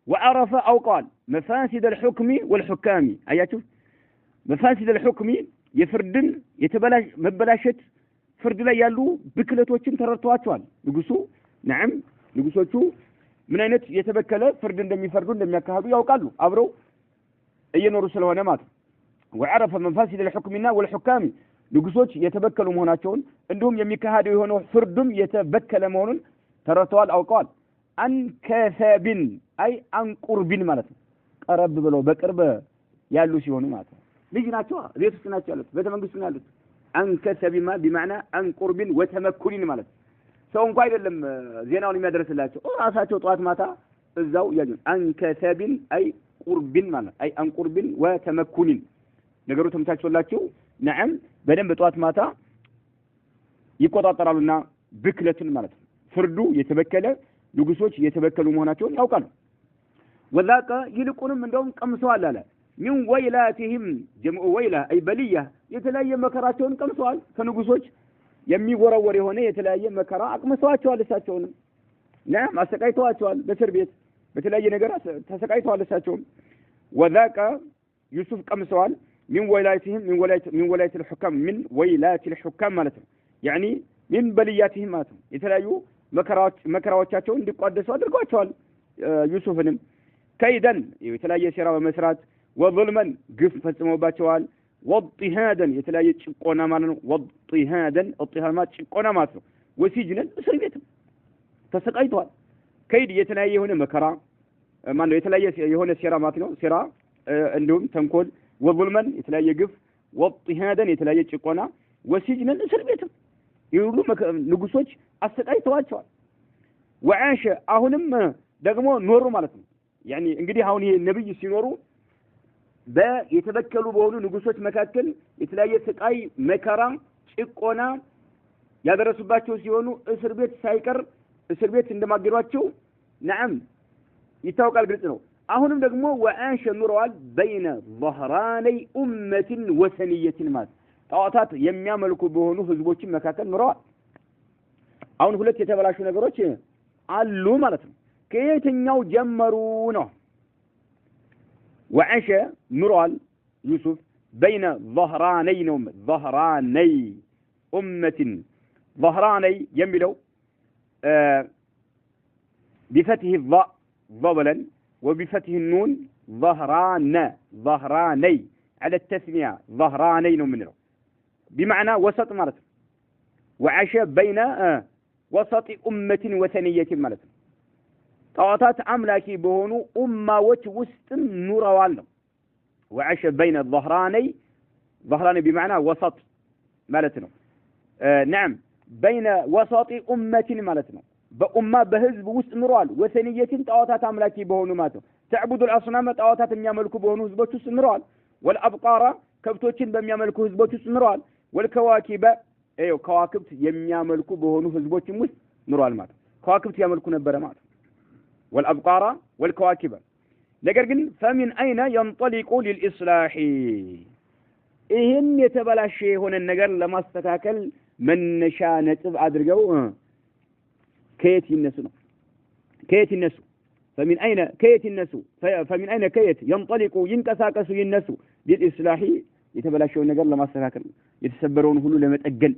وعرف أو قال مفاسد الحكم والحكام أياتو مفاسد الحكم يفردن مبلاشت فرد لا يالو بكلتوچن ተረድተዋቸዋል ንጉሱ نعم ንጉሶቹ ምን አይነት የተበከለ ፍርድ እንደሚፈርዱ እንደሚያካሂዱ ያውቃሉ አብረው እየኖሩ ስለሆነ ማለት وعرف مفاسد الحكم والحكام ንጉሶች የተበከሉ መሆናቸውን እንዲሁም የሚካሄዱ የሆነው ፍርዱም የተበከለ መሆኑን ተረድተዋል አውቀዋል አንከሰብን አይ አንቁርብን ማለት ነው ቀረብ ብለው በቅርብ ያሉ ሲሆኑ ማለት ነው ልጅ ናቸው ቤት ውስጥ ናቸው ያሉት በተመንግስቱ ነው ያሉት አንከሰብማ بمعنى አንቁርብን ወተመኩልን ማለት ሰው እንኳን አይደለም ዜናውን የሚያደርስላቸው ራሳቸው ጧት ማታ እዛው ያሉ አንከሰብን አይ ቁርብን ማለት አይ አንቁርብን ወተመኩልን ነገሩ ተምታችሁላችሁ نعم በደንብ ጧት ማታ ይቆጣጣራሉና ብክለትን ማለት ነው ፍርዱ የተበከለ ንጉሶች የተበከሉ መሆናቸውን ያውቃሉ ወላቀ ይልቁንም እንደውም ቀምሰዋል አለ من ويلاتهم جمع ويله اي بليه የተለያየ መከራቸውን ቀምሰዋል ከንጉሶች የሚወረወር የሆነ የተለያየ መከራ አቅምሰዋቸዋል እሳቸውንም نعم አሰቃይተዋቸዋል በእስር ቤት በተለያየ ነገር ተሰቃይተዋል እሳቸውም ወላቀ ዩሱፍ ቀምሰዋል من ولايتهم من ولاية الحكام من ولاية الحكام ማለት ነው يعني من بلياتهم ማለት ነው የተለያዩ መከራዎቻቸውን እንዲቋደሱ አድርጓቸዋል ዩሱፍንም ከይደን የተለያየ ሴራ በመስራት ወظلمን ግፍ ፈጽመውባቸዋል ወضطهادا የተለያየ ጭቆና ማለት ነው ወضطهادا اضطهاد ጭቆና ማለት ነው ወሲጅነን እስር ቤት ተሰቃይተዋል ከይድ የተለያየ የሆነ መከራ ማለት ነው የተለያየ የሆነ ሴራ ማለት ነው ሴራ እንዲሁም ተንኮል ወظلمን የተለያየ ግፍ ወضطهادا የተለያየ ጭቆና ወሲጅነን እስር ቤት ይሁሉ ንጉሶች አሰቃይተዋቸዋል وعاش አሁንም ደግሞ ኖሩ ማለት ነው يعني እንግዲህ አሁን ይሄ ነብይ ሲኖሩ በየተበከሉ በሆኑ ንጉሶች መካከል የተለያየ ስቃይ መከራ ጭቆና ያደረሱባቸው ሲሆኑ እስር ቤት ሳይቀር እስር ቤት እንደማገዷቸው نعم ይታወቃል ግልጽ ነው አሁንም ደግሞ وعاش ኑረዋል بين ظهراني أمة وثنية ማለት ጣዖታት የሚያመልኩ በሆኑ ህዝቦችን መካከል ኑረዋል አሁን ሁለት የተበላሹ ነገሮች አሉ ማለት ነው ከየትኛው ጀመሩ ነው وعاش ኑረዋል يوسف بين ظهراني ظهراني أمة ظهراني የሚለው بفتح الظاء ضبلا وبفتح النون ظهراني على التثنية ظهراني ነው ምንለው بمعنى وسط ማለት ነው وعاش بين وسط أمة وثنية ማለት ነው طاوتات أملاكي بهونو أمة وسط نوروال وعاش بين الظهراني بمعنى وسط مالتنا نعم بين وسط أمة مالتنا بأمة بهزب وسط نوروال وثنية طاوتات أملاكي بهونو ماتو تعبد الأصنام طاوتات يملكوا بهونو هزبوت وسط نوروال والأبقار كبتوችን በሚያመልኩ ህዝቦች ውስጥ ኑሯል والكواكب ايو كواكبت የሚያመልኩ በሆኑ ህዝቦችም ውስጥ ኑሯል ማለት كواكبت ያመልኩ ነበር ማለት والأبقار والكواكب ነገር ግን فمن أين ينطلق للإصلاح ይህን የተበላሸ የሆነ ነገር ለማስተካከል መነሻ ነጥብ አድርገው ከየት ይነሱ ነው ከየት ይነሱ فمن أين كيت الناس فمن أين كيت ينطلق ينقساقس ينسو للإصلاح يتبلاشون ነገር ለማስተካከል የተሰበረውን ሁሉ ለመጠገን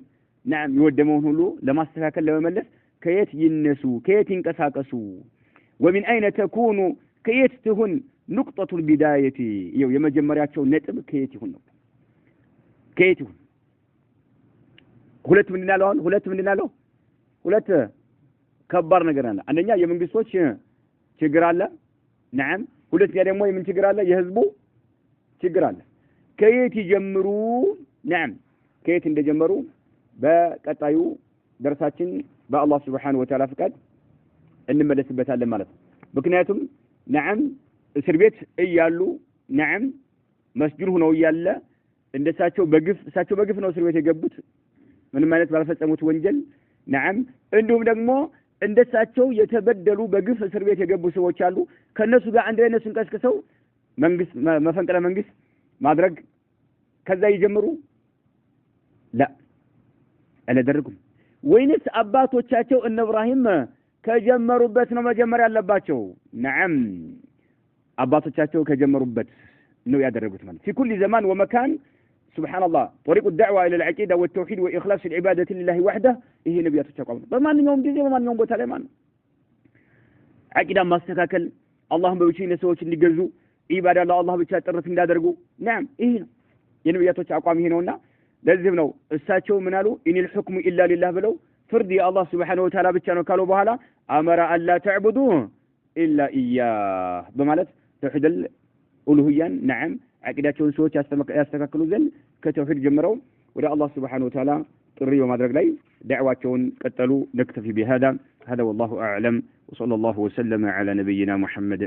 نعم يودمون ሁሉ ለማስተካከል ለመመለስ ከየት ይነሱ ከየት ይንቀሳቀሱ ومن أين تكون كيت تكون نقطة البداية የመጀመሪያቸው ነጥብ ከየት ይሁን ነው ከየት ይሁን ሁለት ምን እናለው ሁለት ከባድ ነገር አለ አንደኛ የመንግስቶች ችግር አለ نعم ሁለተኛ ደግሞ የምን ችግር አለ የህዝቡ ችግር አለ ከየት ይጀምሩ نعم ከየት እንደጀመሩ በቀጣዩ ደርሳችን በአላህ Subhanahu Wa Ta'ala ፍቃድ እንመለስበታለን ማለት ነው ምክንያቱም نعم እስር ቤት እያሉ نعم መስጁድ ሆነው እያለ እንደሳቸው በግፍ ነው እስር ቤት የገቡት ምንም አይነት ባልፈጸሙት ወንጀል نعم እንዲሁም ደግሞ እንደሳቸው የተበደሉ በግፍ እስር ቤት የገቡ ሰዎች አሉ ከነሱ ጋር አንድ ላይ እነሱን ቀስቅሰው መንግስት መፈንቅለ መንግስት ማድረግ ከዛ ይጀምሩ لا አላደረጉም ወይንስ አባቶቻቸው እነ ኢብራሂም ከጀመሩበት ነው መጀመር ያለባቸው نعم አባቶቻቸው ከጀመሩበት ነው ያደረጉት ማለት في كل زمان ومكان سبحان الله طريق الدعوة إلى العقيدة والتوحيد وإخلاص العبادة لله وحده هي نبيات التقوى بمن يوم جزء ومن يوم بتلمان عقيدة ما استكاكل اللهم بوجهنا سوتش اللي جزوا عبادة الله بتشات الرف من دادرجو نعم إيه ينبيات التقوى هنا لازمنا الساتشو منالو إن الحكم إلا لله بلو فردي الله سبحانه وتعالى بتشانو قالوا بهلا أمر أن لا تعبدوه إلا إياه بمالت توحيد الألوهية نعم عقيدتهم سوتش يستكاكلوا زين كتوحيد جمروا ولا الله سبحانه وتعالى ጥሪ በማድረግ ላይ دعواتهم ቀጠሉ نكتفي بهذا والله أعلم وصلى الله وسلم على نبينا محمد